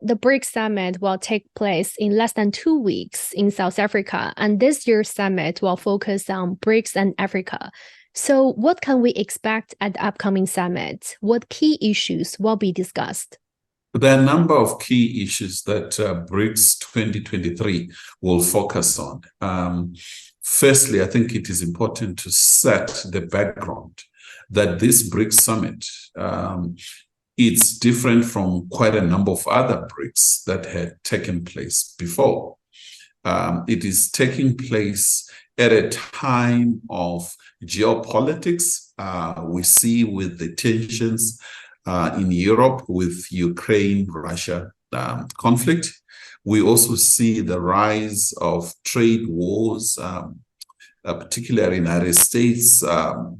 the BRICS Summit will take place in less than 2 weeks in South Africa, and this year's summit will focus on BRICS and Africa. So what can we expect at the upcoming summit? What key issues will be discussed? There are a number of key issues that BRICS 2023 will focus on. Firstly, I think it is important to set the background that this BRICS Summit it's different from quite a number of other BRICS that had taken place before. It is taking place at a time of geopolitics. We see with the tensions in Europe with Ukraine-Russia conflict. We also see the rise of trade wars, particularly in the United States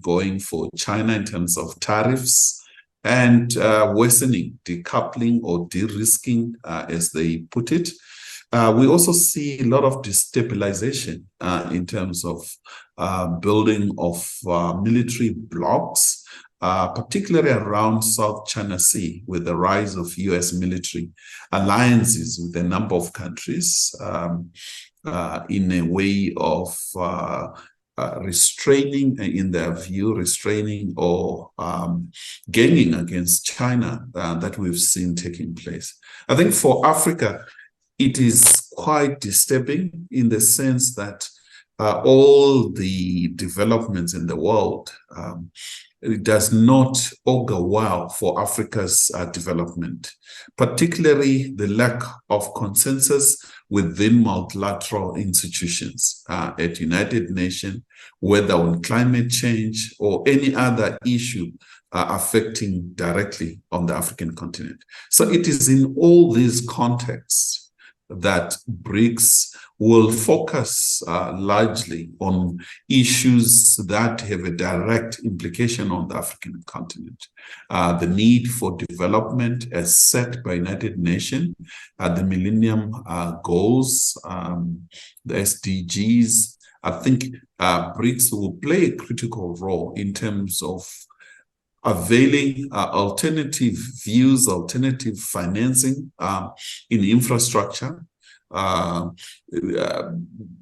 going for China in terms of tariffs, and worsening, decoupling or de-risking, as they put it. We also see a lot of destabilization in terms of building of military blocs, particularly around South China Sea, with the rise of U.S. military alliances with a number of countries in a way of restraining, in their view, restraining or gaining against China that we've seen taking place. I think for Africa, it is quite disturbing in the sense that all the developments in the world, it does not augur well for Africa's development, particularly the lack of consensus within multilateral institutions at United Nations, whether on climate change or any other issue affecting directly on the African continent. So it is in all these contexts that BRICS will focus largely on issues that have a direct implication on the African continent. The need for development as set by United Nations, the Millennium Goals, the SDGs. I think BRICS will play a critical role in terms of availing alternative views, alternative financing in infrastructure,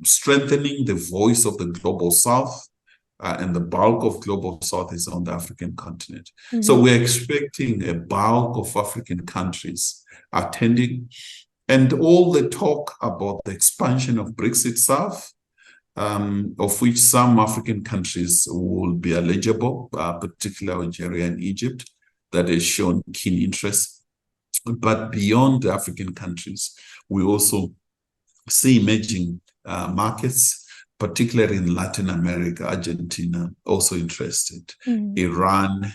strengthening the voice of the Global South, and the bulk of Global South is on the African continent. Mm-hmm. So we're expecting a bulk of African countries attending, and all the talk about the expansion of BRICS itself, of which some African countries will be eligible, particularly Algeria and Egypt, that has shown keen interest. But beyond the African countries, we also see emerging markets, particularly in Latin America, Argentina, also interested, Iran,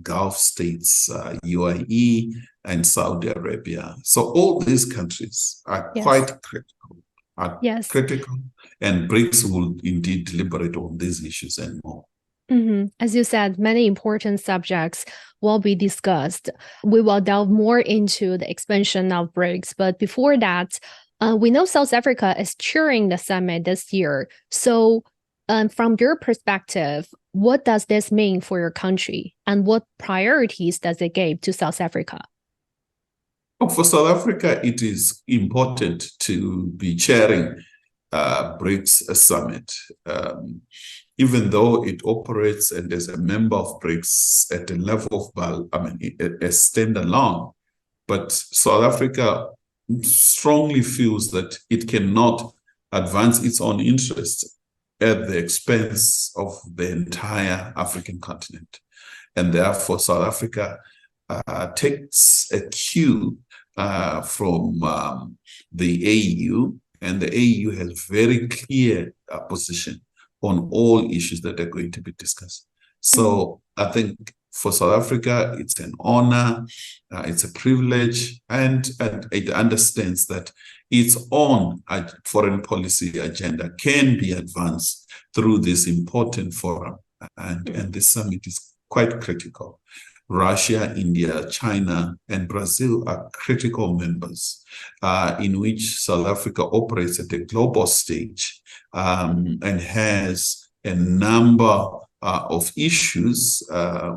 Gulf states, UAE, and Saudi Arabia. So all these countries are quite critical. Critical, and BRICS will indeed deliberate on these issues and more. Mm-hmm. As you said, many important subjects will be discussed. We will delve more into the expansion of BRICS, but before that, we know South Africa is chairing the summit this year. So from your perspective, what does this mean for your country, and what priorities does it give to South Africa? For South Africa, it is important to be chairing BRICS Summit, even though it operates and is a member of BRICS at a level of, a standalone. But South Africa strongly feels that it cannot advance its own interests at the expense of the entire African continent. And therefore, South Africa takes a cue from the AU, and the AU has very clear position on all issues that are going to be discussed. So I think for South Africa, it's an honor, it's a privilege, and it understands that its own foreign policy agenda can be advanced through this important forum, and this summit is quite critical. Russia, India, China, and Brazil are critical members in which South Africa operates at a global stage and has a number of issues,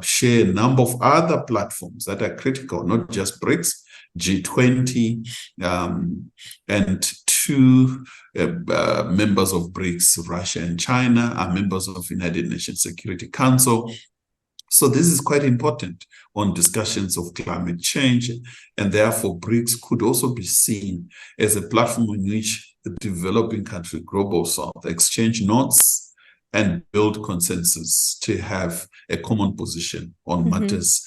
share a number of other platforms that are critical, not just BRICS, G20, and two members of BRICS, Russia and China, are members of United Nations Security Council. So this is quite important on discussions of climate change, and therefore BRICS could also be seen as a platform in which the developing country, Global South, exchange notes and build consensus to have a common position on matters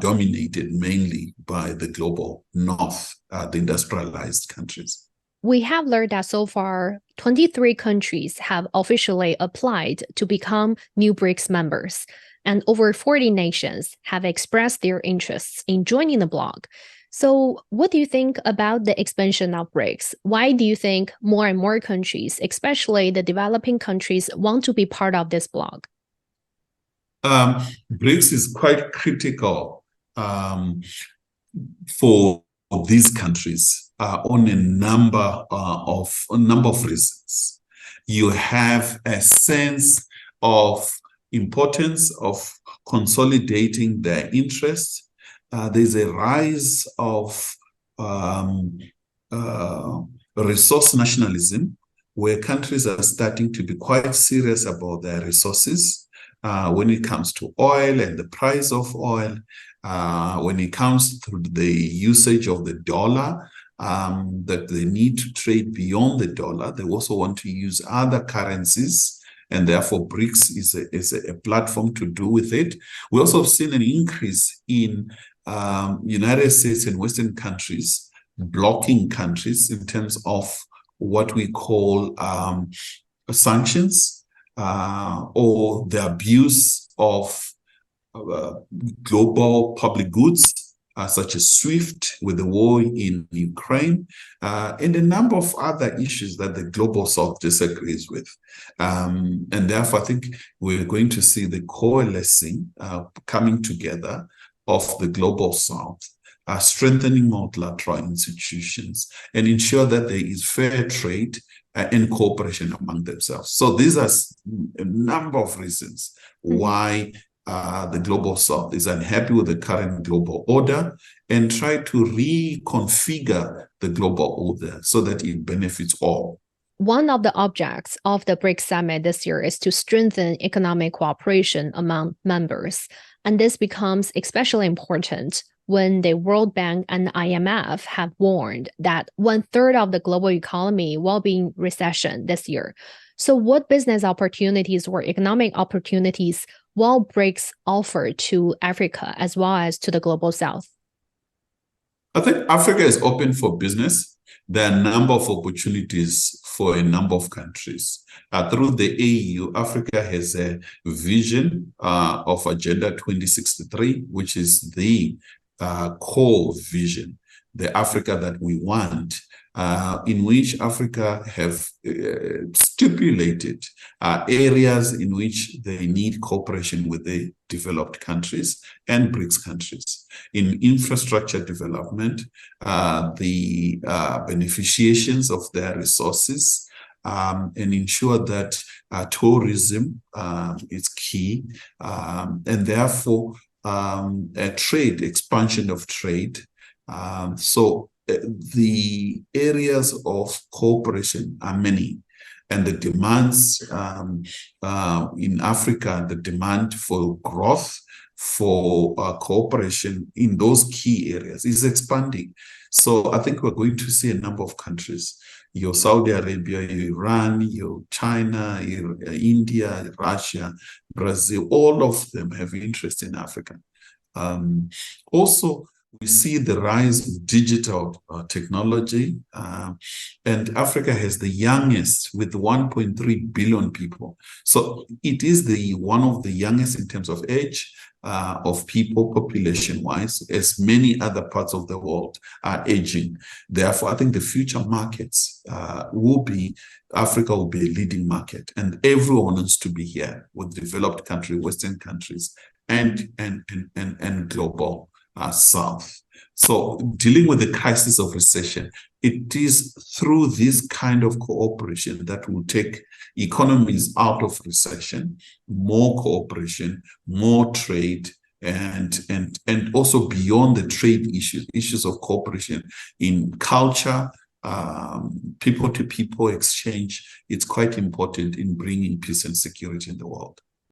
dominated mainly by the Global North, the industrialized countries. We have learned that so far, 23 countries have officially applied to become new BRICS members, and over 40 nations have expressed their interests in joining the bloc. So what do you think about the expansion of BRICS? Why do you think more and more countries, especially the developing countries, want to be part of this bloc? BRICS is quite critical for these countries on a number of reasons. You have a sense of importance of consolidating their interests. There's a rise of resource nationalism, where countries are starting to be quite serious about their resources when it comes to oil and the price of oil, when it comes to the usage of the dollar, that they need to trade beyond the dollar. They also want to use other currencies, and therefore BRICS is a platform to do with it. We also have seen an increase in United States and Western countries blocking countries in terms of what we call sanctions or the abuse of global public goods, such as SWIFT with the war in Ukraine, and a number of other issues that the Global South disagrees with. And therefore, I think we're going to see the coalescing, coming together of the Global South, strengthening multilateral institutions, and ensure that there is fair trade and cooperation among themselves. So these are a number of reasons why the Global South is unhappy with the current global order and try to reconfigure the global order so that it benefits all. One of the objects of the BRICS Summit this year is to strengthen economic cooperation among members. And this becomes especially important when the World Bank and IMF have warned that 1/3 of the global economy will be in recession this year. So what business opportunities or economic opportunities will BRICS offer to Africa as well as to the Global South? I think Africa is open for business. There are a number of opportunities for a number of countries. Through the AU, Africa has a vision of Agenda 2063, which is the core vision, the Africa that we want, in which Africa have stipulated areas in which they need cooperation with the developed countries and BRICS countries. In infrastructure development, the beneficiations of their resources, and ensure that tourism is key, and therefore a trade, expansion of trade. So the areas of cooperation are many, and the demands in Africa, the demand for growth, for cooperation in those key areas is expanding. So I think we're going to see a number of countries, your Saudi Arabia, your Iran, your China, your India, Russia, Brazil, all of them have interest in Africa. Also, we see the rise of digital technology, and Africa has the youngest with 1.3 billion people. So it is one of the youngest in terms of age of people population-wise, as many other parts of the world are aging. Therefore, I think the future markets Africa will be a leading market, and everyone wants to be here with developed countries, Western countries, and global South. So dealing with the crisis of recession, it is through this kind of cooperation that will take economies out of recession, more cooperation, more trade, and also beyond the trade issues of cooperation in culture, people-to-people exchange. It's quite important in bringing peace and security in the world.